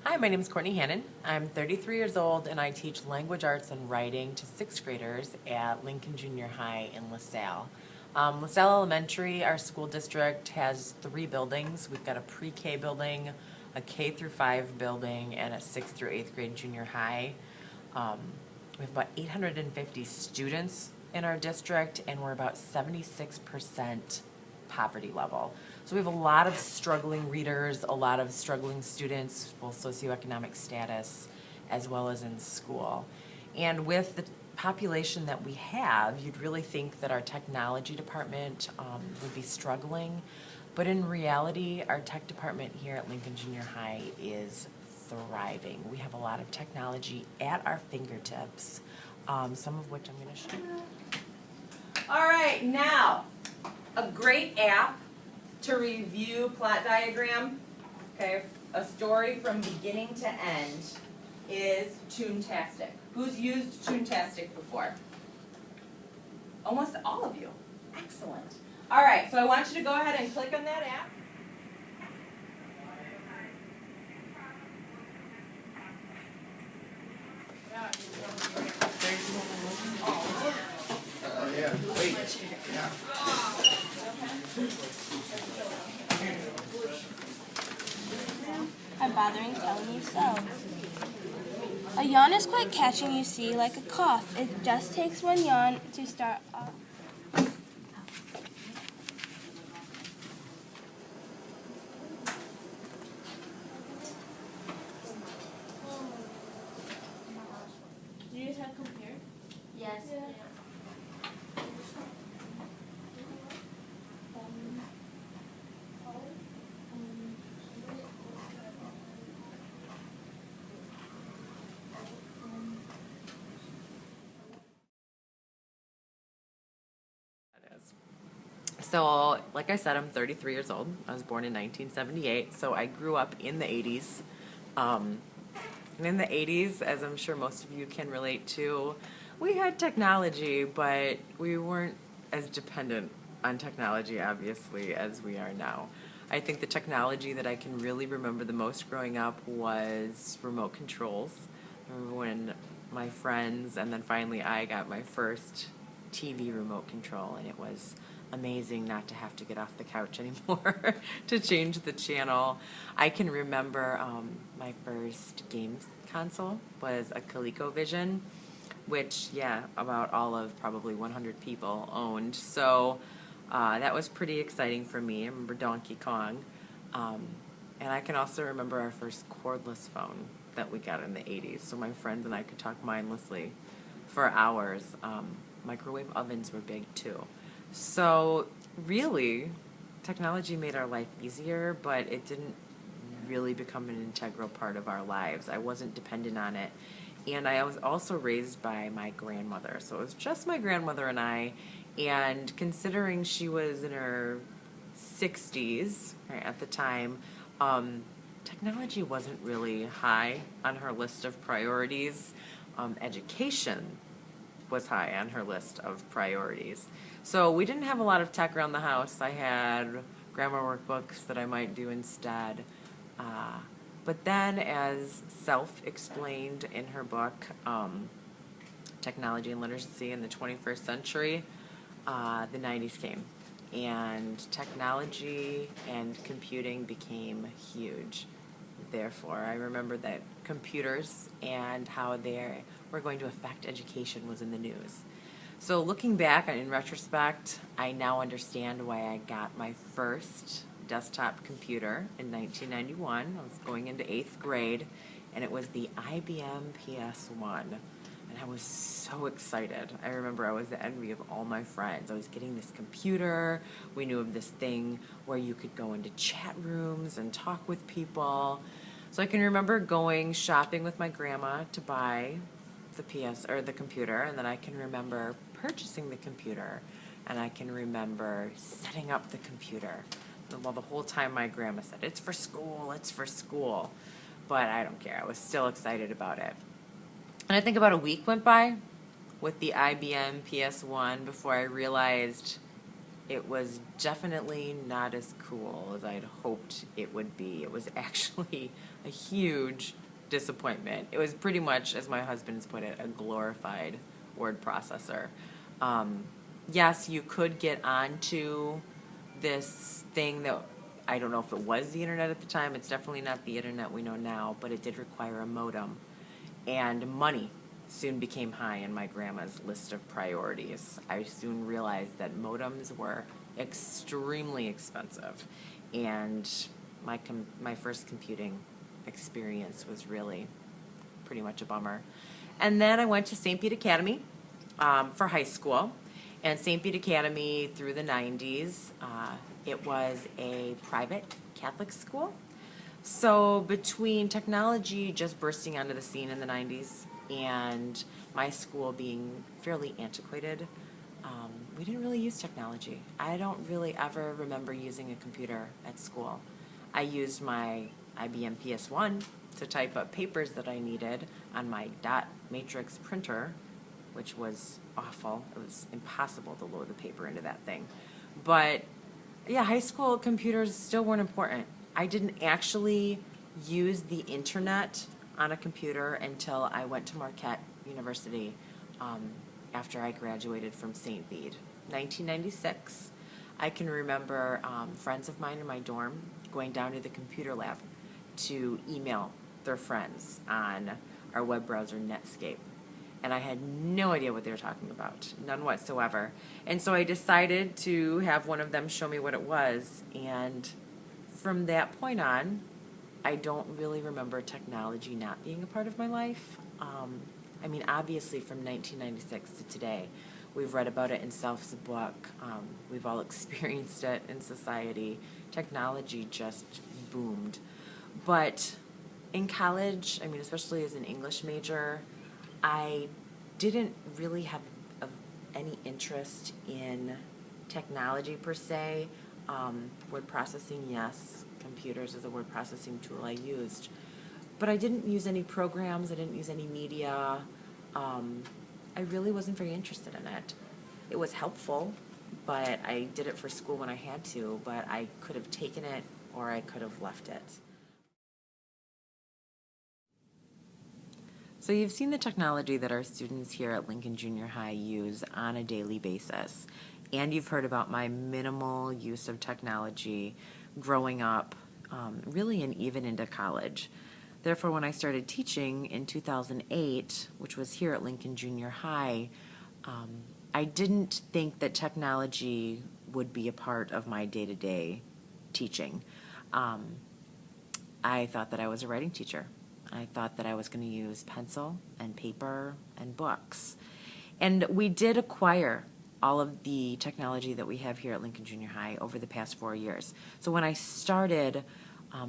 Hi, my name is Cortny Hannon. I'm 33 years old and I teach language arts and writing to 6th graders at Lincoln Junior High in LaSalle. LaSalle Elementary, our school district, has 3 buildings. We've got a pre-K building, a K through 5 building, and a 6th through 8th grade junior high. We have about 850 students in our district, and we're about 76% poverty level. So we have a lot of struggling readers, a lot of struggling students, both socioeconomic status as well as in school. And with the population that we have, you'd really think that our technology department would be struggling, but in reality, our tech department here at Lincoln Junior High is thriving. We have a lot of technology at our fingertips, some of which I'm going to show you. All right, now, a great app to review plot diagram, okay, a story from beginning to end is Toontastic. Who's used Toontastic before? Almost all of you. Excellent. All right, so I want you to go ahead and click on that app. Yeah, wait. Yeah. I'm bothering telling you so. A yawn is quite catching, you see, like a cough. It just takes one yawn to start off. Do you guys have compare? Yes. Yeah. So, like I said, I'm 33 years old. I was born in 1978, so I grew up in the 80s. And in the 80s, as I'm sure most of you can relate to, we had technology, but we weren't as dependent on technology, obviously, as we are now. I think the technology that I can really remember the most growing up was remote controls. I remember when my friends and then finally I got my first TV remote control, and it was amazing not to have to get off the couch anymore to change the channel. I can remember my first games console was a ColecoVision, which, yeah, about all of probably 100 people owned. So that was pretty exciting for me. I remember Donkey Kong. And I can also remember our first cordless phone that we got in the 80s. So my friends and I could talk mindlessly for hours. Microwave ovens were big too. So really, technology made our life easier, but it didn't really become an integral part of our lives. I wasn't dependent on it. And I was also raised by my grandmother. So it was just my grandmother and I. And considering she was in her 60s, right, at the time, technology wasn't really high on her list of priorities. Education was high on her list of priorities. So we didn't have a lot of tech around the house. I had grammar workbooks that I might do instead. But then, as Self explained in her book, Technology and Literacy in the 21st Century, the 90s came. And technology and computing became huge. Therefore, I remember that computers and how they were going to affect education was in the news. So looking back, in retrospect, I now understand why I got my first desktop computer in 1991. I was going into 8th grade, and it was the IBM PS1. And I was so excited. I remember I was the envy of all my friends. I was getting this computer. We knew of this thing where you could go into chat rooms and talk with people. So I can remember going shopping with my grandma to buy the computer, and then I can remember purchasing the computer, and I can remember setting up the computer. Well, the whole time my grandma said, "It's for school, it's for school." But I don't care. I was still excited about it. And I think about a week went by with the IBM PS1 before I realized It was definitely not as cool as I'd hoped it would be. It was actually a huge disappointment. It was pretty much, as my husband's put it, a glorified word processor. Um, yes, you could get onto this thing that I don't know if it was the internet at the time. It's definitely not the internet we know now, but it did require a modem. And money soon became high in my grandma's list of priorities. I soon realized that modems were extremely expensive, and my first computing experience was really pretty much a bummer. And then I went to St. Pete Academy for high school. And St. Pete Academy through the 90s, it was a private Catholic school. So between technology just bursting onto the scene in the 90s and my school being fairly antiquated, we didn't really use technology. I don't really ever remember using a computer at school. I used my IBM PS1 to type up papers that I needed on my dot matrix printer, which was awful. It was impossible to load the paper into that thing. But yeah, high school computers still weren't important. I didn't actually use the internet on a computer until I went to Marquette University after I graduated from St. Bede. 1996. I can remember friends of mine in my dorm going down to the computer lab to email their friends on our web browser Netscape. And I had no idea what they were talking about, none whatsoever. And so I decided to have one of them show me what it was. And from that point on, I don't really remember technology not being a part of my life. I mean, obviously from 1996 to today, we've read about it in Self's book. We've all experienced it in society. Technology just boomed. But in college, I mean, especially as an English major, I didn't really have any interest in technology per se. Word processing, yes. Computers is a word processing tool I used. But I didn't use any programs. I didn't use any media. I really wasn't very interested in it. It was helpful, but I did it for school when I had to, but I could have taken it or I could have left it. So you've seen the technology that our students here at Lincoln Junior High use on a daily basis. And you've heard about my minimal use of technology growing up, really and even into college. Therefore, when I started teaching in 2008, which was here at Lincoln Junior High, I didn't think that technology would be a part of my day-to-day teaching. I thought that I was a writing teacher. I thought that I was going to use pencil and paper and books. And we did acquire all of the technology that we have here at Lincoln Junior High over the past 4 years. So when I started,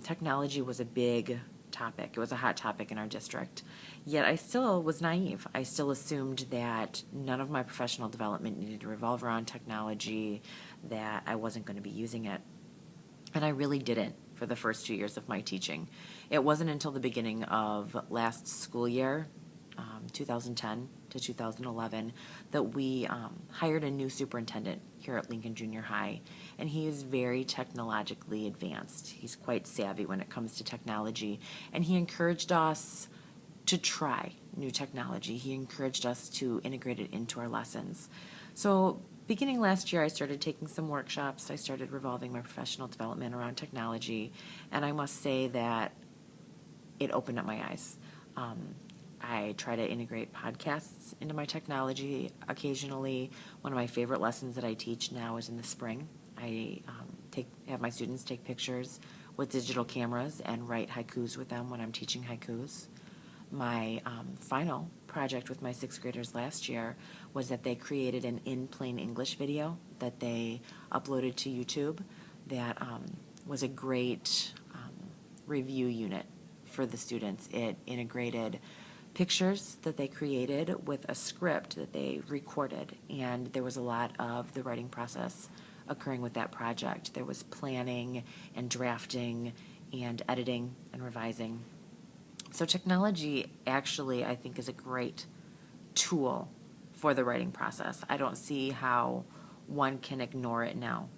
technology was a big topic. It was a hot topic in our district. Yet I still was naive. I still assumed that none of my professional development needed to revolve around technology, that I wasn't going to be using it. And I really didn't for the first 2 years of my teaching. It wasn't until the beginning of last school year, 2010 to 2011, that we hired a new superintendent here at Lincoln Junior High, and he is very technologically advanced. He's quite savvy when it comes to technology, and he encouraged us to try new technology. He encouraged us to integrate it into our lessons. So beginning last year, I started taking some workshops. I started revolving my professional development around technology, and I must say that it opened up my eyes. I try to integrate podcasts into my technology occasionally. One of my favorite lessons that I teach now is in the spring. I have my students take pictures with digital cameras and write haikus with them when I'm teaching haikus. My final project with my sixth graders last year was that they created an in plain English video that they uploaded to YouTube that was a great review unit for the students. It integrated pictures that they created with a script that they recorded, and there was a lot of the writing process occurring with that project. There was planning and drafting and editing and revising. So technology actually, I think, is a great tool for the writing process. I don't see how one can ignore it now.